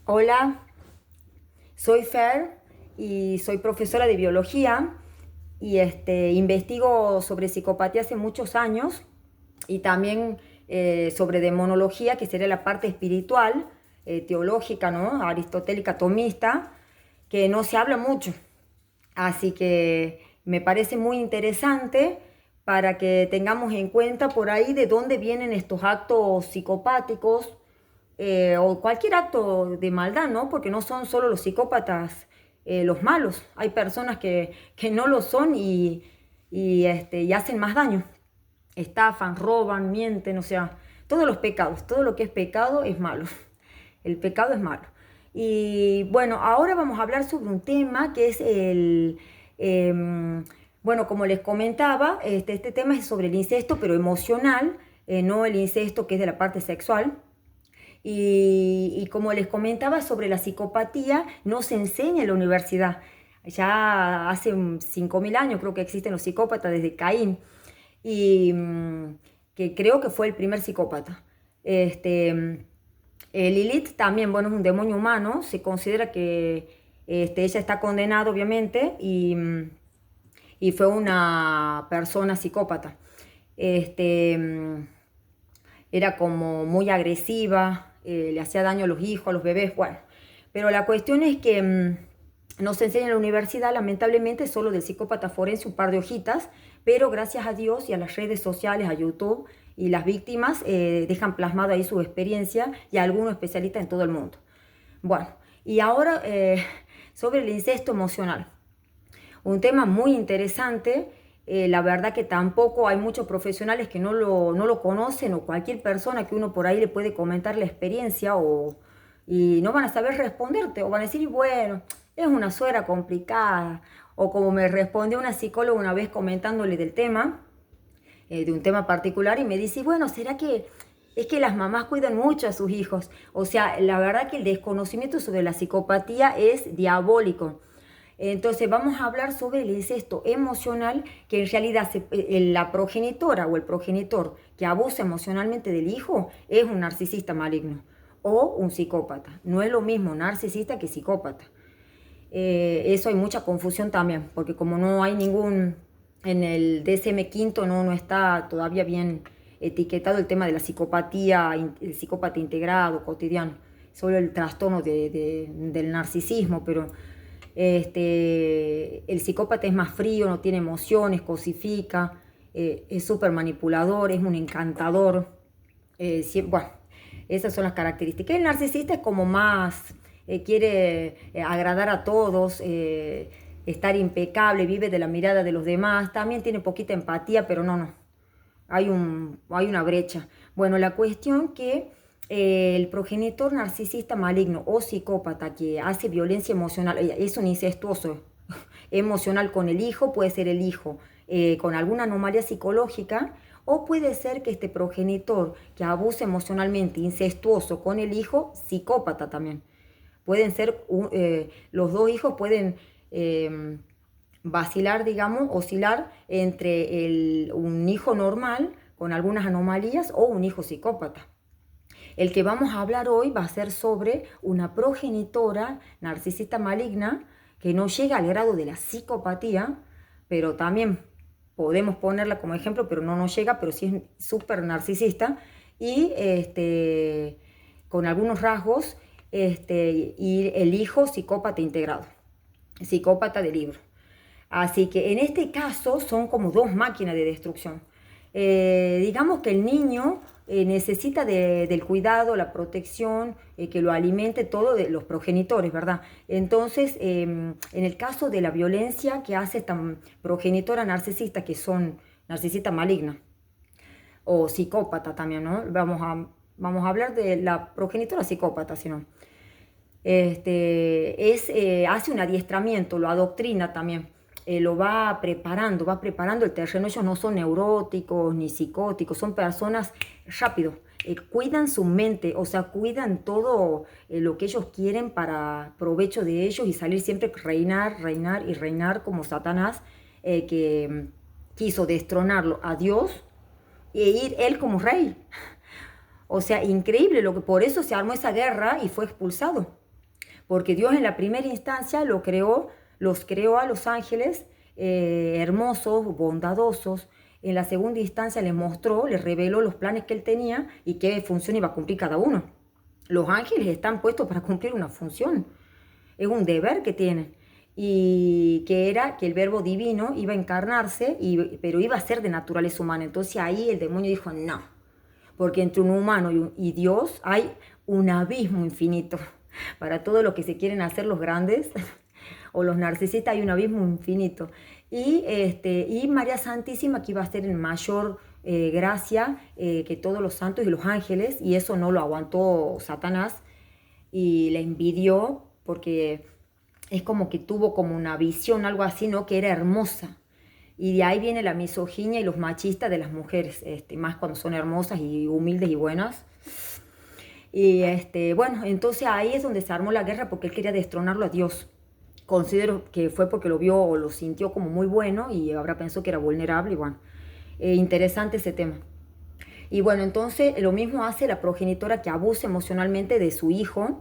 Hola, soy Fer y soy profesora de biología y investigo sobre psicopatía hace muchos años y también sobre demonología, que sería la parte espiritual, teológica, ¿no? Aristotélica, tomista, que no se habla mucho. Así que me parece muy interesante para que tengamos en cuenta por ahí de dónde vienen estos actos psicopáticos o cualquier acto de maldad, ¿no? Porque no son solo los psicópatas los malos. Hay personas que no lo son y hacen más daño. Estafan, roban, mienten, o sea, todos los pecados, todo lo que es pecado es malo. El pecado es malo. Y bueno, ahora vamos a hablar sobre un tema que es bueno, como les comentaba, este tema es sobre el incesto, pero emocional, no el incesto que es de la parte sexual. Y como les comentaba sobre la psicopatía, no se enseña en la universidad. Ya hace 5.000 años creo que existen los psicópatas desde Caín, y que creo que fue el primer psicópata. Lilith también, bueno, es un demonio humano, se considera que ella está condenada obviamente y fue una persona psicópata. Este, mm, Era como muy agresiva, le hacía daño a los hijos, a los bebés, bueno. Pero la cuestión es que no se enseña en la universidad, lamentablemente, solo del psicópata forense un par de hojitas, pero gracias a Dios y a las redes sociales, a YouTube, y las víctimas dejan plasmado ahí su experiencia y a algunos especialistas en todo el mundo. Bueno, y ahora sobre el incesto emocional. Un tema muy interesante. La verdad que tampoco hay muchos profesionales que no lo conocen, o cualquier persona que uno por ahí le puede comentar la experiencia y no van a saber responderte, o van a decir, bueno, es una suegra complicada, o como me respondió una psicóloga una vez comentándole del tema, de un tema particular, y me dice, bueno, ¿será que es que las mamás cuidan mucho a sus hijos? O sea, la verdad que el desconocimiento sobre la psicopatía es diabólico. Entonces vamos a hablar sobre el incesto emocional, que en realidad la progenitora o el progenitor que abusa emocionalmente del hijo es un narcisista maligno o un psicópata. No es lo mismo narcisista que psicópata. Eso hay mucha confusión también, porque como no hay ningún, en el DSM-5 no está todavía bien etiquetado el tema de la psicopatía, el psicópata integrado, cotidiano, solo el trastorno del narcisismo, pero el psicópata es más frío, no tiene emociones, cosifica, es súper manipulador, es un encantador. Bueno, esas son las características. El narcisista es como más, quiere agradar a todos, estar impecable, vive de la mirada de los demás, también tiene poquita empatía, pero no. Hay una brecha. Bueno, la cuestión que el progenitor narcisista maligno o psicópata que hace violencia emocional, es un incestuoso emocional con el hijo, puede ser el hijo con alguna anomalía psicológica, o puede ser que este progenitor que abuse emocionalmente, incestuoso con el hijo, psicópata también. Pueden ser, los dos hijos pueden vacilar, digamos, oscilar entre un hijo normal con algunas anomalías o un hijo psicópata. El que vamos a hablar hoy va a ser sobre una progenitora narcisista maligna que no llega al grado de la psicopatía, pero también podemos ponerla como ejemplo, pero no nos llega, pero sí es súper narcisista y con algunos rasgos, y el hijo psicópata integrado, psicópata de libro. Así que en este caso son como dos máquinas de destrucción. Digamos que el niño necesita del cuidado, la protección, que lo alimente todo de los progenitores, ¿verdad? Entonces, en el caso de la violencia que hace esta progenitora narcisista, que son narcisista maligna o psicópata también, ¿no? Vamos a hablar de la progenitora psicópata, si no. Hace un adiestramiento, lo adoctrina también, lo va preparando el terreno. Ellos no son neuróticos ni psicóticos, son personas rápido, cuidan su mente, o sea, cuidan todo lo que ellos quieren para provecho de ellos y salir siempre reinar, reinar y reinar como Satanás, que quiso destronarlo a Dios e ir él como rey. O sea, increíble, lo que por eso se armó esa guerra y fue expulsado. porque Dios en la primera instancia los creó a los ángeles hermosos, bondadosos. En la segunda instancia les mostró, les reveló los planes que él tenía y qué función iba a cumplir cada uno. Los ángeles están puestos para cumplir una función, es un deber que tienen. Y que era que el verbo divino iba a encarnarse, pero iba a ser de naturaleza humana. Entonces ahí el demonio dijo no, porque entre un humano y Dios hay un abismo infinito. Para todo lo que se quieren hacer los grandes o los narcisistas hay un abismo infinito. Y María Santísima, que iba a ser en mayor gracia que todos los santos y los ángeles, y eso no lo aguantó Satanás y le envidió porque es como que tuvo como una visión, algo así, ¿no? Que era hermosa. Y de ahí viene la misoginia y los machistas de las mujeres, más cuando son hermosas y humildes y buenas. Y bueno, entonces ahí es donde se armó la guerra porque él quería destronarlo a Dios. Considero que fue porque lo vio o lo sintió como muy bueno y ahora pensó que era vulnerable y bueno, interesante ese tema. Y bueno, entonces lo mismo hace la progenitora que abusa emocionalmente de su hijo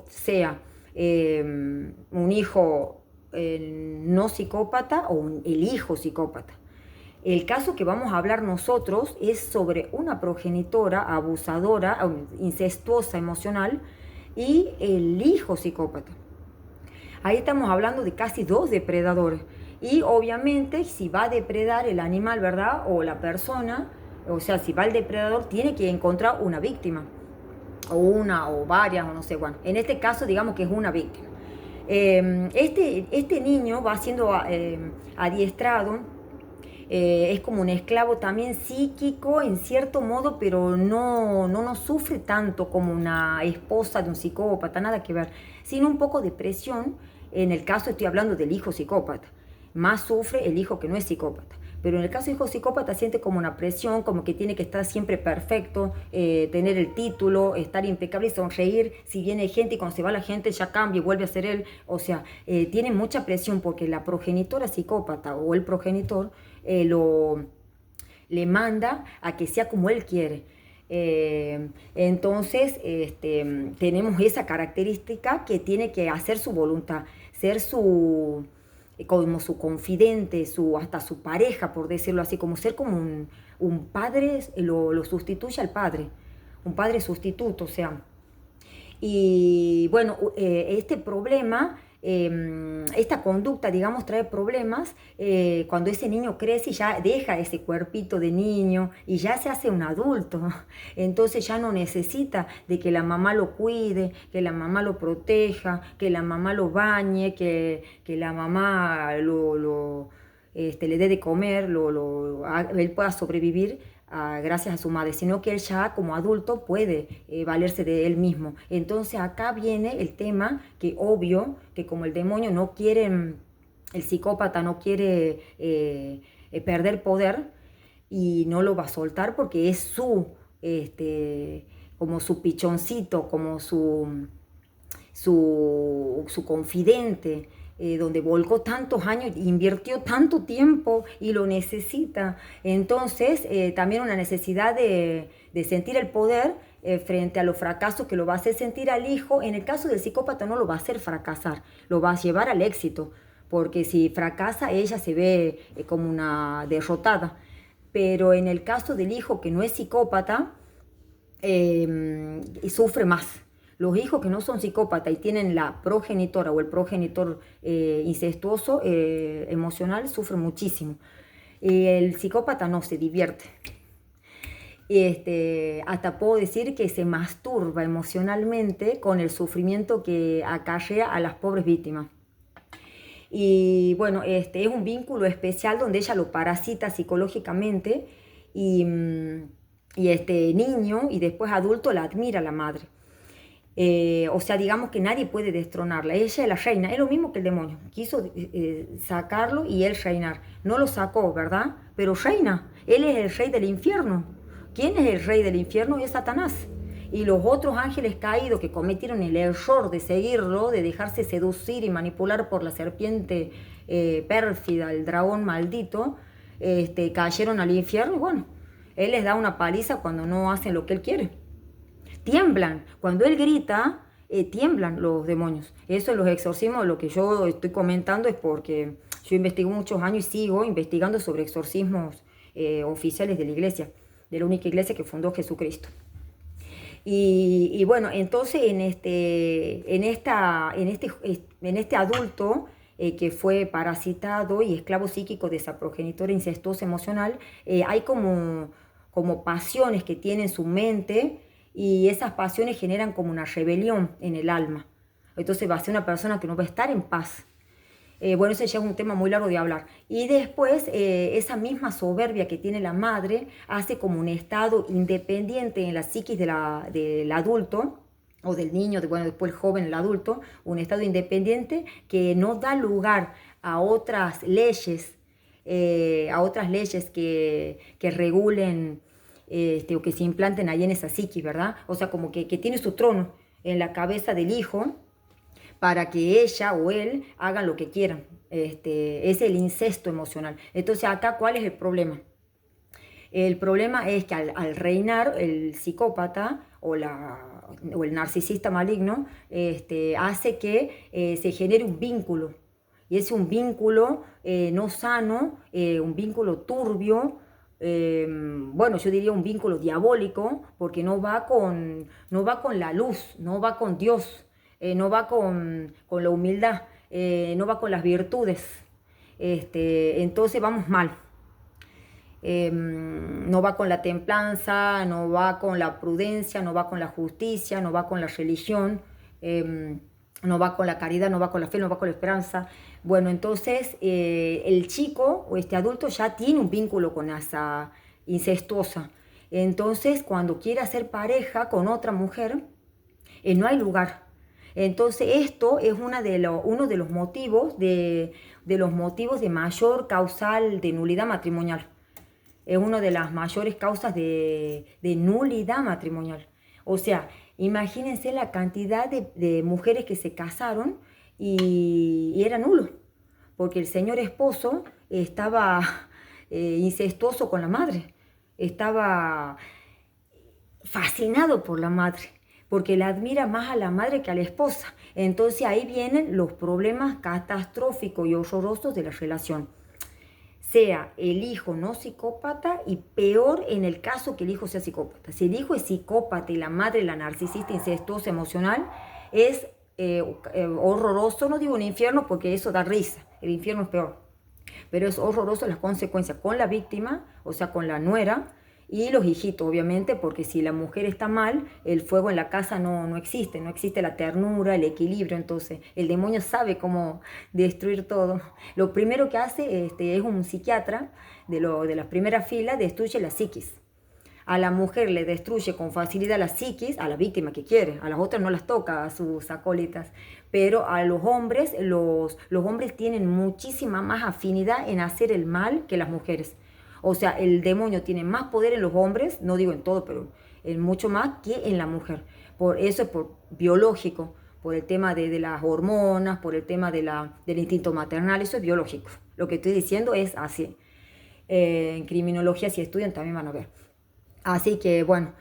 sea un hijo no psicópata o el hijo psicópata. El caso que vamos a hablar nosotros es sobre una progenitora abusadora, incestuosa emocional y el hijo psicópata. Ahí estamos hablando de casi 2 depredadores. Y obviamente si va a depredar el animal, ¿verdad? O la persona, o sea, si va el depredador, tiene que encontrar una víctima. O una, o varias, o no sé, bueno. En este caso, digamos que es una víctima. Este niño va siendo adiestrado, es como un esclavo también psíquico en cierto modo, pero no sufre tanto como una esposa de un psicópata, nada que ver, sino un poco de presión. En el caso estoy hablando del hijo psicópata, más sufre el hijo que no es psicópata. Pero en el caso del hijo psicópata siente como una presión, como que tiene que estar siempre perfecto, tener el título, estar impecable y sonreír. Si viene gente y cuando se va la gente ya cambia y vuelve a ser él. O sea, tiene mucha presión porque la progenitora psicópata o el progenitor le manda a que sea como él quiere. Entonces tenemos esa característica que tiene que hacer su voluntad, ser como su confidente, hasta su pareja, por decirlo así, como ser como un padre, lo sustituye al padre, un padre sustituto, o sea. Y bueno, este problema, esta conducta, digamos, trae problemas cuando ese niño crece y ya deja ese cuerpito de niño y ya se hace un adulto. Entonces ya no necesita de que la mamá lo cuide, que la mamá lo proteja, que la mamá lo bañe, que la mamá le dé de comer, él pueda sobrevivir gracias a su madre, sino que él ya como adulto puede valerse de él mismo. Entonces acá viene el tema que obvio que como el demonio no quiere, el psicópata no quiere perder poder y no lo va a soltar porque es como su pichoncito, como su confidente, donde volcó tantos años, invirtió tanto tiempo y lo necesita. Entonces, también una necesidad de sentir el poder frente a los fracasos que lo va a hacer sentir al hijo. En el caso del psicópata no lo va a hacer fracasar, lo va a llevar al éxito, porque si fracasa ella se ve como una derrotada. Pero en el caso del hijo que no es psicópata, sufre más. Los hijos que no son psicópatas y tienen la progenitora o el progenitor incestuoso emocional sufren muchísimo. El psicópata no se divierte. Hasta puedo decir que se masturba emocionalmente con el sufrimiento que acarrea a las pobres víctimas. Y bueno, es un vínculo especial donde ella lo parasita psicológicamente y este niño y después adulto la admira a la madre. O sea, digamos que nadie puede destronarla. Ella es la reina, es lo mismo que el demonio. Quiso sacarlo y él reinar. No lo sacó, ¿verdad? Pero reina. Él es el rey del infierno. ¿Quién es el rey del infierno? Es Satanás. Y los otros ángeles caídos que cometieron el error de seguirlo, de dejarse seducir y manipular por la serpiente pérfida, el dragón maldito, cayeron al infierno y bueno, él les da una paliza cuando no hacen lo que él quiere. Tiemblan. Cuando él grita, tiemblan los demonios. Eso en los exorcismos, lo que yo estoy comentando es porque yo investigo muchos años y sigo investigando sobre exorcismos oficiales de la iglesia, de la única iglesia que fundó Jesucristo. Y bueno, entonces en este adulto que fue parasitado y esclavo psíquico de esa progenitora incestuosa emocional, hay como pasiones que tiene en su mente y esas pasiones generan como una rebelión en el alma. Entonces va a ser una persona que no va a estar en paz. Bueno, ese ya es un tema muy largo de hablar. Y después, esa misma soberbia que tiene la madre hace como un estado independiente en la psiquis del adulto, o del niño, bueno, después el joven, el adulto, un estado independiente que no da lugar a otras leyes, que regulen o que se implanten ahí en esa psiquis, ¿verdad? O sea, como que tiene su trono en la cabeza del hijo, para que ella o él hagan lo que quieran. Es el incesto emocional. Entonces acá, ¿cuál es el problema? El problema es que al reinar el psicópata o el narcisista maligno, hace que se genere un vínculo. Y es un vínculo no sano, un vínculo turbio, bueno, yo diría un vínculo diabólico, porque no va con la luz, no va con Dios, no va con la humildad, no va con las virtudes. Entonces vamos mal. No va con la templanza, no va con la prudencia, no va con la justicia, no va con la religión, no va con la caridad, no va con la fe, no va con la esperanza. Bueno, entonces el chico o este adulto ya tiene un vínculo con esa incestuosa. Entonces, cuando quiere hacer pareja con otra mujer, no hay lugar. Entonces, esto es uno de los motivos de mayor causal de nulidad matrimonial. Es una de las mayores causas de nulidad matrimonial. O sea, imagínense la cantidad de mujeres que se casaron y era nulo, porque el señor esposo estaba incestuoso con la madre, estaba fascinado por la madre, porque la admira más a la madre que a la esposa. Entonces ahí vienen los problemas catastróficos y horrorosos de la relación. Sea el hijo no psicópata y peor en el caso que el hijo sea psicópata. Si el hijo es psicópata y la madre la narcisista, incestuosa, emocional, es horroroso. No digo un infierno porque eso da risa, el infierno es peor, pero es horroroso las consecuencias con la víctima, o sea, con la nuera, y los hijitos, obviamente, porque si la mujer está mal, el fuego en la casa no existe, no existe la ternura, el equilibrio. Entonces el demonio sabe cómo destruir todo. Lo primero que hace es un psiquiatra de las primeras filas, destruye la psiquis. A la mujer le destruye con facilidad la psiquis, a la víctima que quiere, a las otras no las toca, a sus acólitas, pero a los hombres, los hombres tienen muchísima más afinidad en hacer el mal que las mujeres. O sea, el demonio tiene más poder en los hombres, no digo en todo, pero en mucho más que en la mujer. Por eso es por biológico, por el tema de las hormonas, por el tema del instinto maternal, eso es biológico. Lo que estoy diciendo es así. En criminología, si estudian, también van a ver. Así que, bueno,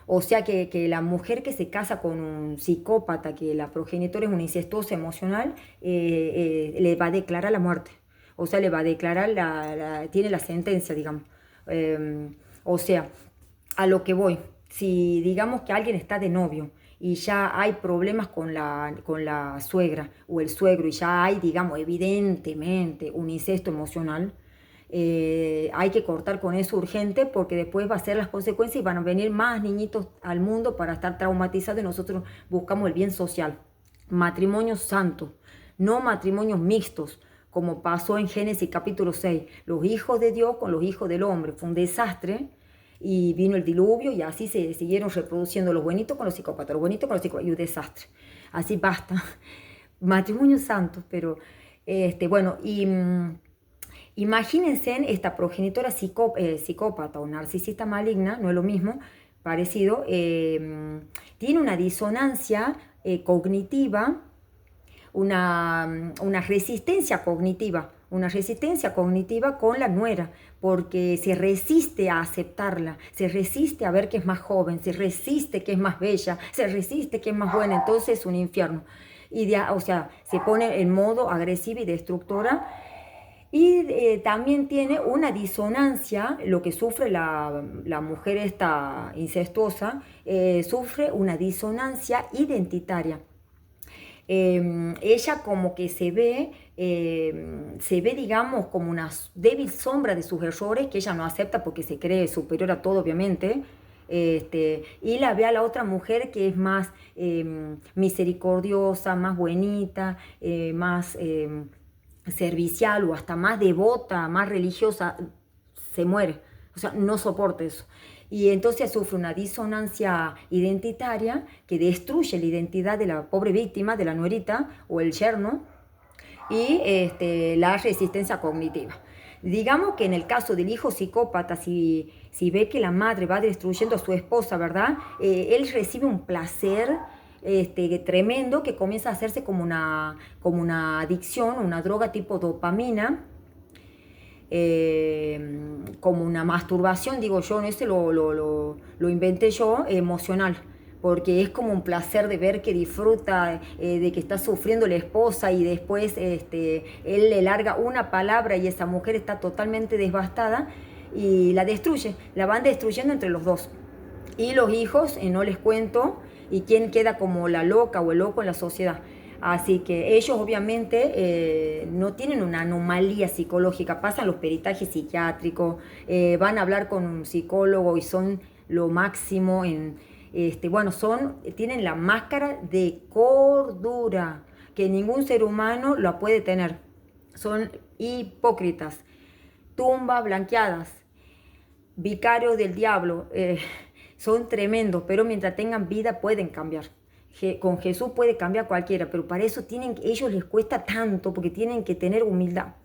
o sea que la mujer que se casa con un psicópata, que la progenitora es una incestuosa emocional, le va a declarar la muerte. O sea, le va a declarar, tiene la sentencia, digamos. O sea, a lo que voy, si digamos que alguien está de novio y ya hay problemas con la suegra o el suegro y ya hay, digamos, evidentemente un incesto emocional, hay que cortar con eso urgente, porque después va a ser las consecuencias y van a venir más niñitos al mundo para estar traumatizados, y nosotros buscamos el bien social. Matrimonios santos, no matrimonios mixtos, como pasó en Génesis capítulo 6, los hijos de Dios con los hijos del hombre. Fue un desastre y vino el diluvio y así se siguieron reproduciendo los buenitos con los psicópatas, los buenitos con los psicópatas, y un desastre. Así basta. Matrimonios santos, pero bueno, y imagínense esta progenitora psicópata o narcisista maligna, no es lo mismo, parecido, tiene una disonancia cognitiva, una resistencia cognitiva. una resistencia cognitiva con la nuera, porque se resiste a aceptarla, se resiste a ver que es más joven, se resiste que es más bella, se resiste que es más buena, entonces es un infierno. O sea, se pone en modo agresiva y destructora. Y también tiene una disonancia, lo que sufre la mujer esta incestuosa, sufre una disonancia identitaria. Ella como que se ve, digamos, como una débil sombra de sus errores que ella no acepta porque se cree superior a todo, obviamente. Y la ve a la otra mujer que es más misericordiosa, más buenita, más servicial o hasta más devota, más religiosa, se muere. O sea, no soporta eso. Y entonces sufre una disonancia identitaria que destruye la identidad de la pobre víctima, de la nuerita o el yerno, y la resistencia cognitiva. Digamos que en el caso del hijo psicópata, si ve que la madre va destruyendo a su esposa, ¿verdad? Él recibe un placer tremendo que comienza a hacerse como una adicción, una droga tipo dopamina, como una masturbación, digo yo, no, lo inventé yo, emocional, porque es como un placer de ver que disfruta, de que está sufriendo la esposa y después él le larga una palabra y esa mujer está totalmente devastada y la destruye, la van destruyendo entre los dos. Y los hijos, no les cuento, y quién queda como la loca o el loco en la sociedad. Así que ellos obviamente no tienen una anomalía psicológica, pasan los peritajes psiquiátricos, van a hablar con un psicólogo y son lo máximo tienen la máscara de cordura que ningún ser humano la puede tener. Son hipócritas, tumbas blanqueadas, vicarios del diablo, son tremendos, pero mientras tengan vida pueden cambiar. Con Jesús puede cambiar cualquiera, pero para eso ellos les cuesta tanto, porque tienen que tener humildad.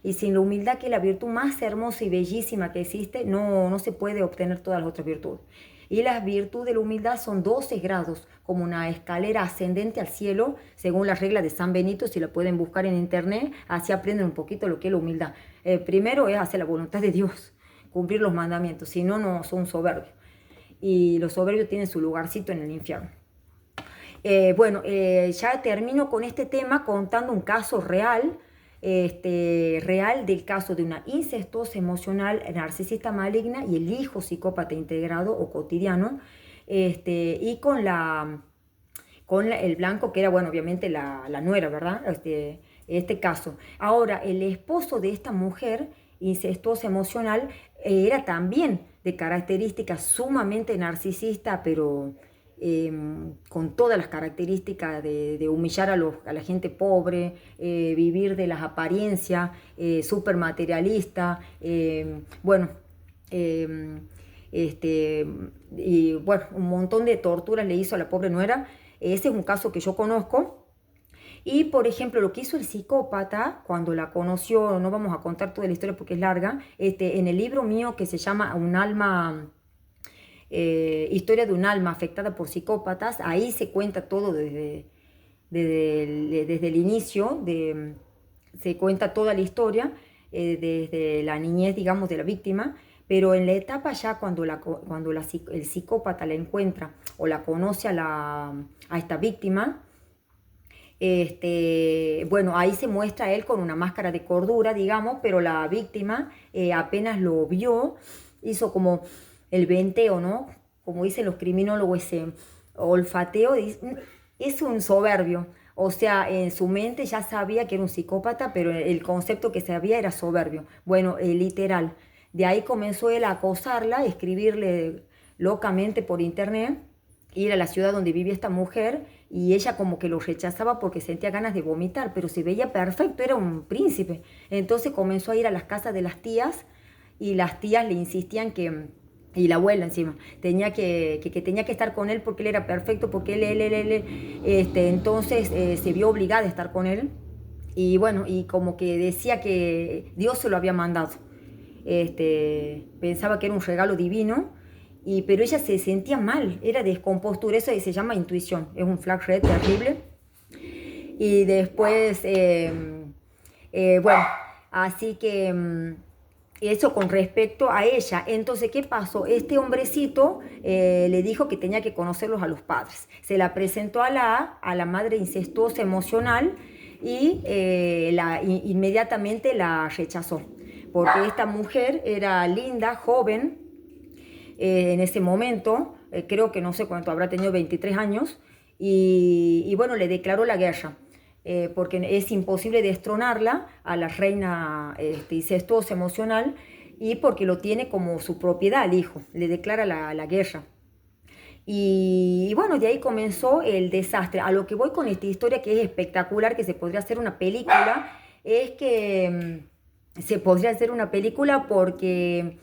Y sin la humildad, que es la virtud más hermosa y bellísima que existe, no se puede obtener todas las otras virtudes. Y las virtudes de la humildad son 12 grados, como una escalera ascendente al cielo, según la regla de San Benito, si la pueden buscar en internet, así aprenden un poquito lo que es la humildad. Primero es hacer la voluntad de Dios, cumplir los mandamientos, si no, no son soberbios. Y los soberbios tienen su lugarcito en el infierno. Ya termino con este tema contando un caso real, real del caso de una incestuosa emocional narcisista maligna y el hijo psicópata integrado o cotidiano, y con el blanco que era, bueno, obviamente la nuera, ¿verdad? Este caso. Ahora, el esposo de esta mujer incestuosa emocional era también de características sumamente narcisista, pero con todas las características de humillar a la gente pobre, vivir de las apariencias, súper materialista, y bueno, un montón de torturas le hizo a la pobre nuera. Ese es un caso que yo conozco. Y, por ejemplo, lo que hizo el psicópata cuando la conoció, no vamos a contar toda la historia porque es larga, en el libro mío que se llama Un alma... Historia de un alma afectada por psicópatas, ahí se cuenta todo desde el inicio, se cuenta toda la historia, desde la niñez, digamos, de la víctima, pero en la etapa ya cuando el psicópata la encuentra o la conoce a esta víctima, ahí se muestra a él con una máscara de cordura, digamos, pero la víctima apenas lo vio, hizo como el venteo, ¿no? Como dicen los criminólogos, ese olfateo, es un soberbio. O sea, en su mente ya sabía que era un psicópata, pero el concepto que sabía era soberbio. Bueno, literal. De ahí comenzó él a acosarla, escribirle locamente por internet, ir a la ciudad donde vivía esta mujer, y ella como que lo rechazaba porque sentía ganas de vomitar, pero se veía perfecto, era un príncipe. Entonces comenzó a ir a las casas de las tías, y las tías le insistían y la abuela encima, tenía que tenía que estar con él porque él era perfecto, porque entonces se vio obligada a estar con él, y bueno, y como que decía que Dios se lo había mandado, pensaba que era un regalo divino, pero ella se sentía mal, era descompostura, eso se llama intuición, es un flag red terrible. Y después, bueno, Así que eso con respecto a ella. Entonces, ¿qué pasó? Este hombrecito le dijo que tenía que conocerlos a los padres. Se la presentó a la madre incestuosa emocional y inmediatamente la rechazó. Porque esta mujer era linda, joven, en ese momento, creo que no sé cuánto habrá tenido, 23 años, y bueno, le declaró la guerra. Porque es imposible destronarla a la reina incestuosa emocional y porque lo tiene como su propiedad al hijo, le declara la guerra. Y bueno, de ahí comenzó el desastre. A lo que voy con esta historia que es espectacular, que se podría hacer una película, es que se podría hacer una película porque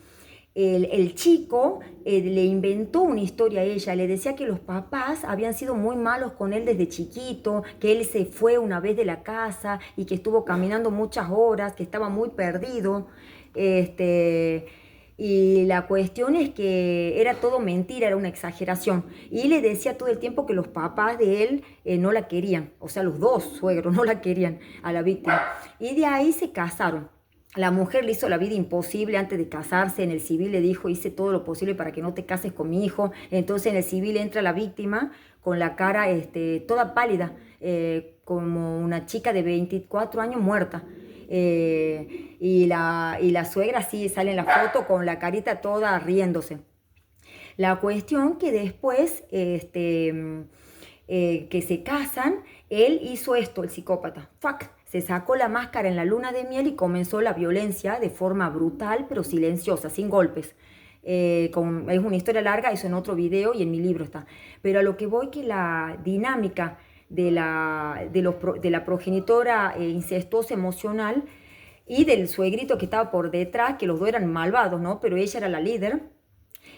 el chico le inventó una historia a ella, le decía que los papás habían sido muy malos con él desde chiquito, que él se fue una vez de la casa y que estuvo caminando muchas horas, que estaba muy perdido. Este, y la cuestión es que era todo mentira, era una exageración. Y le decía todo el tiempo que los papás de él no la querían, o sea, los dos suegros no la querían a la víctima. Y de ahí se casaron. La mujer le hizo la vida imposible antes de casarse. En el civil le dijo, hice todo lo posible para que no te cases con mi hijo. Entonces en el civil entra la víctima con la cara toda pálida, como una chica de 24 años muerta. Y la suegra sí sale en la foto con la carita toda riéndose. La cuestión que después que se casan, él hizo esto, el psicópata. ¡Fuck! Se sacó la máscara en la luna de miel y comenzó la violencia de forma brutal, pero silenciosa, sin golpes. Es una historia larga, eso en otro video y en mi libro está. Pero a lo que voy que la dinámica de la progenitora incestuosa emocional y del suegrito que estaba por detrás, que los dos eran malvados, ¿no? Pero ella era la líder,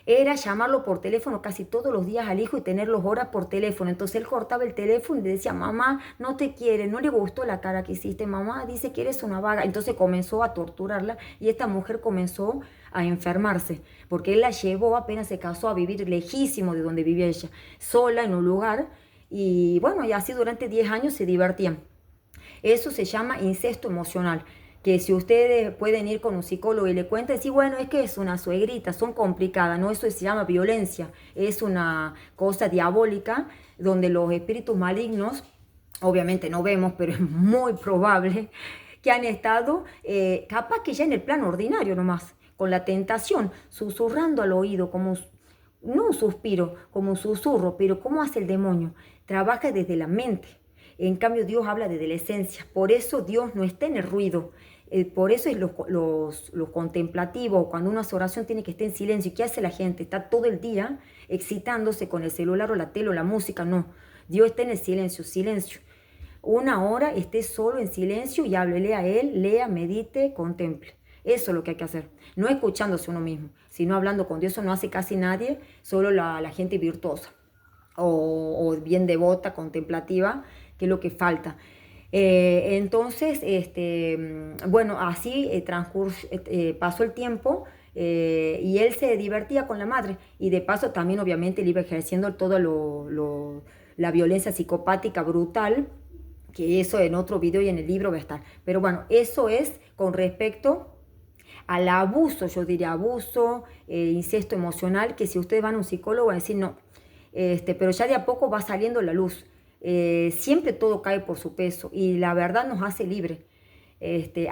era llamarlo por teléfono casi todos los días al hijo y tenerlos horas por teléfono. Entonces él cortaba el teléfono y le decía, mamá, no te quiere, no le gustó la cara que hiciste, mamá dice que eres una vaga. Entonces comenzó a torturarla y esta mujer comenzó a enfermarse, porque él la llevó, apenas se casó, a vivir lejísimo de donde vivía ella, sola en un lugar. Y bueno, y así durante 10 años se divertían. Eso se llama incesto emocional, que si ustedes pueden ir con un psicólogo y le cuentan, decir, bueno, es que es una suegrita, son complicadas, ¿no? Eso se llama violencia, es una cosa diabólica donde los espíritus malignos, obviamente no vemos, pero es muy probable que han estado, capaz que ya en el plano ordinario nomás, con la tentación, susurrando al oído, como no un suspiro, como un susurro, pero ¿cómo hace el demonio? Trabaja desde la mente. En cambio, Dios habla desde la esencia. Por eso Dios no está en el ruido. Por eso es lo contemplativo. Cuando uno hace oración tiene que estar en silencio. ¿Qué hace la gente? Está todo el día excitándose con el celular o la tele o la música. No. Dios está en el silencio. Silencio. Una hora esté solo en silencio y háblele a Él, lea, medite, contemple. Eso es lo que hay que hacer. No escuchándose uno mismo, sino hablando con Dios. Eso no hace casi nadie, solo la gente virtuosa o bien devota, contemplativa, que es lo que falta. Entonces, bueno, así pasó el tiempo y él se divertía con la madre y de paso también obviamente él iba ejerciendo toda la violencia psicopática brutal, que eso en otro video y en el libro va a estar. Pero bueno, eso es con respecto al abuso, yo diría abuso, incesto emocional, que si ustedes van a un psicólogo van a decir no, pero ya de a poco va saliendo la luz. Siempre todo cae por su peso y la verdad nos hace libre.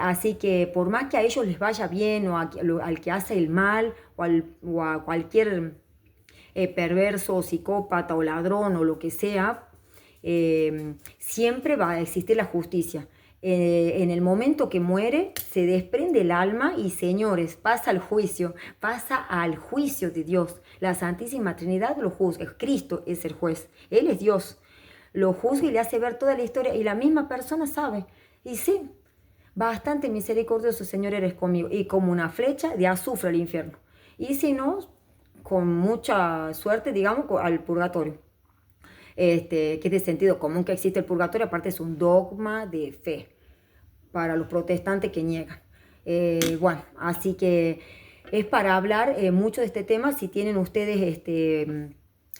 Así que por más que a ellos les vaya bien o al que hace el mal o a cualquier perverso, psicópata o ladrón o lo que sea, siempre va a existir la justicia. En el momento que muere se desprende el alma y señores, pasa al juicio de Dios. La Santísima Trinidad lo juzga, Cristo es el juez, Él es Dios. Lo juzga y le hace ver toda la historia y la misma persona sabe. Y sí, bastante misericordioso Señor eres conmigo. Y como una flecha de azufre al infierno. Y si no, con mucha suerte, digamos, al purgatorio. Que es de sentido común que existe el purgatorio, aparte es un dogma de fe para los protestantes que niegan. Bueno, así que es para hablar mucho de este tema. Si tienen ustedes,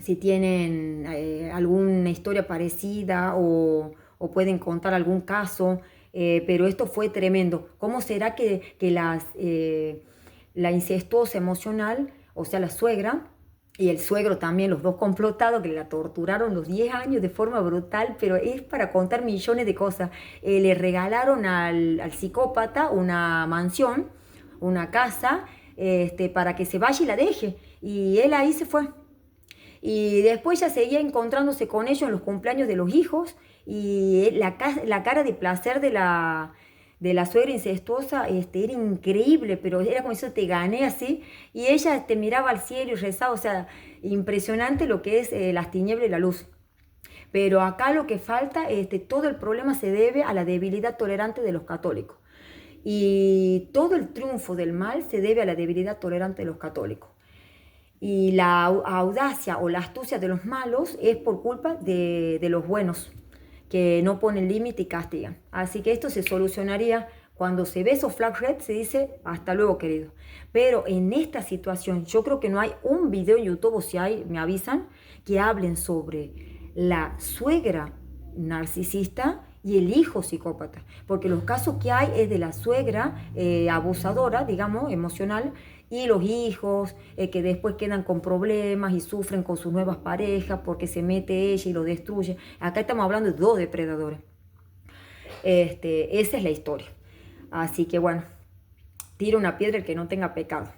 si tienen alguna historia parecida o pueden contar algún caso pero esto fue tremendo. ¿Cómo será que la incestuosa emocional, o sea, la suegra, y el suegro también, los dos complotados que la torturaron los 10 años de forma brutal, pero es para contar millones de cosas. Le regalaron al psicópata una mansión, una casa, para que se vaya y la deje. Y él ahí se fue. Y después ya seguía encontrándose con ellos en los cumpleaños de los hijos y la cara de placer de la suegra incestuosa era increíble, pero era como eso, te gané así. Y ella te miraba al cielo y rezaba, o sea, impresionante lo que es las tinieblas y la luz. Pero acá lo que falta, todo el problema se debe a la debilidad tolerante de los católicos. Y todo el triunfo del mal se debe a la debilidad tolerante de los católicos. Y la audacia o la astucia de los malos es por culpa de los buenos, que no ponen límite y castigan. Así que esto se solucionaría cuando se ve esos flag red, se dice hasta luego, querido. Pero en esta situación yo creo que no hay un video en YouTube, o si hay, me avisan, que hablen sobre la suegra narcisista y el hijo psicópata, porque los casos que hay es de la suegra abusadora, digamos, emocional, y los hijos que después quedan con problemas y sufren con sus nuevas parejas porque se mete ella y lo destruye. Acá estamos hablando de dos depredadores. Esa es la historia. Así que bueno, tira una piedra el que no tenga pecado.